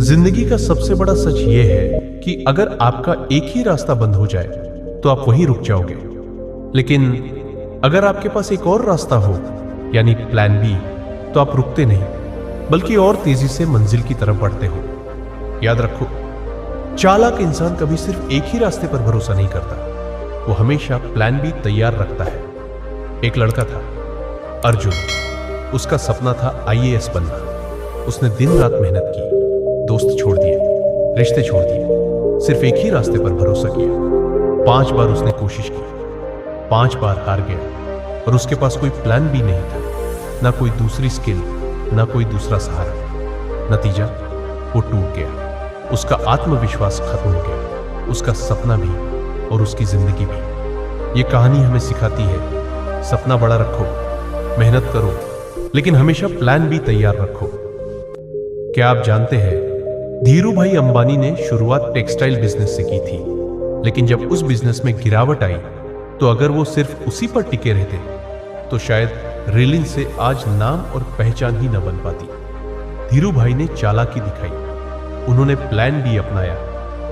जिंदगी का सबसे बड़ा सच यह है कि अगर आपका एक ही रास्ता बंद हो जाए तो आप वहीं रुक जाओगे, लेकिन अगर आपके पास एक और रास्ता हो यानी प्लान बी, तो आप रुकते नहीं बल्कि और तेजी से मंजिल की तरफ बढ़ते हो। याद रखो, चालाक इंसान कभी सिर्फ एक ही रास्ते पर भरोसा नहीं करता, वो हमेशा प्लान बी तैयार रखता है। एक लड़का था अर्जुन, उसका सपना था आईएएस बनना। उसने दिन रात मेहनत की, दोस्त छोड़ दिए, रिश्ते छोड़ दिए, सिर्फ एक ही रास्ते पर भरोसा किया। 5 बार उसने कोशिश की, 5 बार हार गया और उसके पास कोई प्लान भी नहीं था, ना कोई दूसरी स्किल, ना कोई दूसरा सहारा। नतीजा, वो टूट गया, उसका आत्मविश्वास खत्म हो गया, उसका सपना भी और उसकी जिंदगी भी। ये कहानी हमें सिखाती है, सपना बड़ा रखो, मेहनत करो, लेकिन हमेशा प्लान भी तैयार रखो। क्या आप जानते हैं, धीरू भाई अंबानी ने शुरुआत टेक्सटाइल बिजनेस से की थी, लेकिन जब उस बिजनेस में गिरावट आई तो अगर वो सिर्फ उसी पर टिके रहते तो शायद रिलायंस से आज नाम और पहचान ही न बन पाती। धीरू भाई ने चालाकी दिखाई, उन्होंने प्लान बी अपनाया।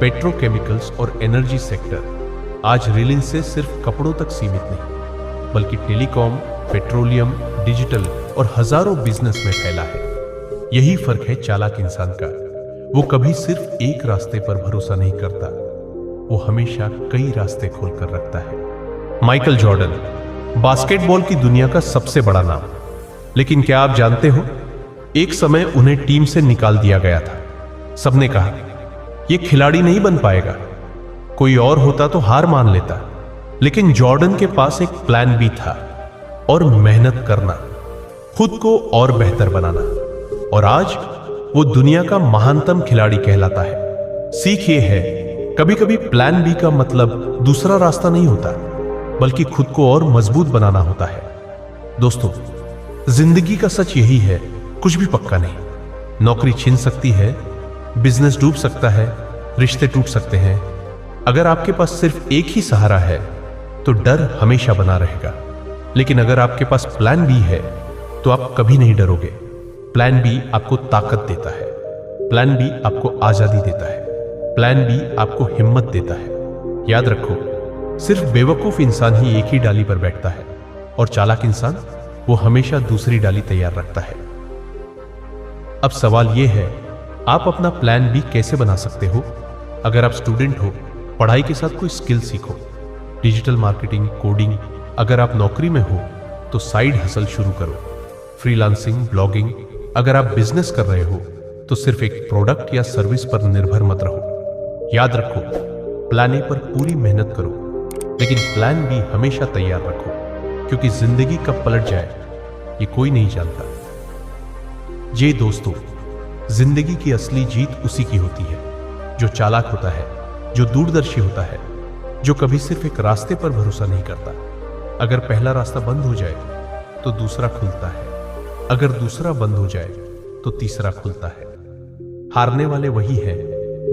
पेट्रोकेमिकल्स और एनर्जी सेक्टर आज रिलायंस से सिर्फ कपड़ों तक सीमित नहीं, बल्कि टेलीकॉम, पेट्रोलियम, डिजिटल और हजारों बिजनेस में फैला है। यही फर्क है चालाक इंसान का, वो कभी सिर्फ एक रास्ते पर भरोसा नहीं करता, वो हमेशा कई रास्ते खोलकर रखता है। माइकल जॉर्डन, बास्केटबॉल की दुनिया का सबसे बड़ा नाम, लेकिन क्या आप जानते हो, एक समय उन्हें टीम से निकाल दिया गया था। सबने कहा यह खिलाड़ी नहीं बन पाएगा, कोई और होता तो हार मान लेता, लेकिन जॉर्डन के पास एक प्लान बी था, और मेहनत करना, खुद को और बेहतर बनाना, और आज वो दुनिया का महानतम खिलाड़ी कहलाता है। सीख ये है, कभी कभी प्लान बी का मतलब दूसरा रास्ता नहीं होता, बल्कि खुद को और मजबूत बनाना होता है। दोस्तों, जिंदगी का सच यही है, कुछ भी पक्का नहीं। नौकरी छिन सकती है, बिजनेस डूब सकता है, रिश्ते टूट सकते हैं। अगर आपके पास सिर्फ एक ही सहारा है तो डर हमेशा बना रहेगा, लेकिन अगर आपके पास प्लान बी है तो आप कभी नहीं डरोगे। प्लान बी आपको ताकत देता है, प्लान बी आपको आजादी देता है, प्लान बी आपको हिम्मत देता है। याद रखो, सिर्फ बेवकूफ इंसान ही एक ही डाली पर बैठता है, और चालाक इंसान वो हमेशा दूसरी डाली तैयार रखता है। अब सवाल यह है, आप अपना प्लान बी कैसे बना सकते हो? अगर आप स्टूडेंट हो, पढ़ाई के साथ कोई स्किल सीखो, डिजिटल मार्केटिंग, कोडिंग। अगर आप नौकरी में हो तो साइड हसल शुरू करो, फ्रीलांसिंग, ब्लॉगिंग। अगर आप बिजनेस कर रहे हो तो सिर्फ एक प्रोडक्ट या सर्विस पर निर्भर मत रहो। याद रखो, प्लान ए पर पूरी मेहनत करो, लेकिन प्लान बी हमेशा तैयार रखो, क्योंकि जिंदगी कब पलट जाए ये कोई नहीं जानता। ये दोस्तों, जिंदगी की असली जीत उसी की होती है जो चालाक होता है, जो दूरदर्शी होता है, जो कभी सिर्फ एक रास्ते पर भरोसा नहीं करता। अगर पहला रास्ता बंद हो जाए तो दूसरा खुलता है, अगर दूसरा बंद हो जाए तो तीसरा खुलता है। हारने वाले वही हैं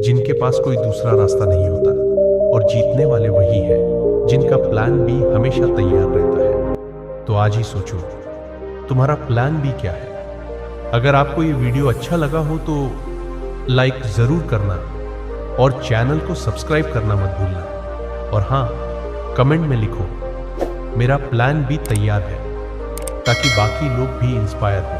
जिनके पास कोई दूसरा रास्ता नहीं होता, और जीतने वाले वही हैं जिनका प्लान बी हमेशा तैयार रहता है। तो आज ही सोचो, तुम्हारा प्लान बी क्या है? अगर आपको ये वीडियो अच्छा लगा हो तो लाइक जरूर करना, और चैनल को सब्सक्राइब करना मत भूलना। और हाँ, कमेंट में लिखो मेरा प्लान बी तैयार है, ताकि बाकी लोग भी इंस्पायर हो।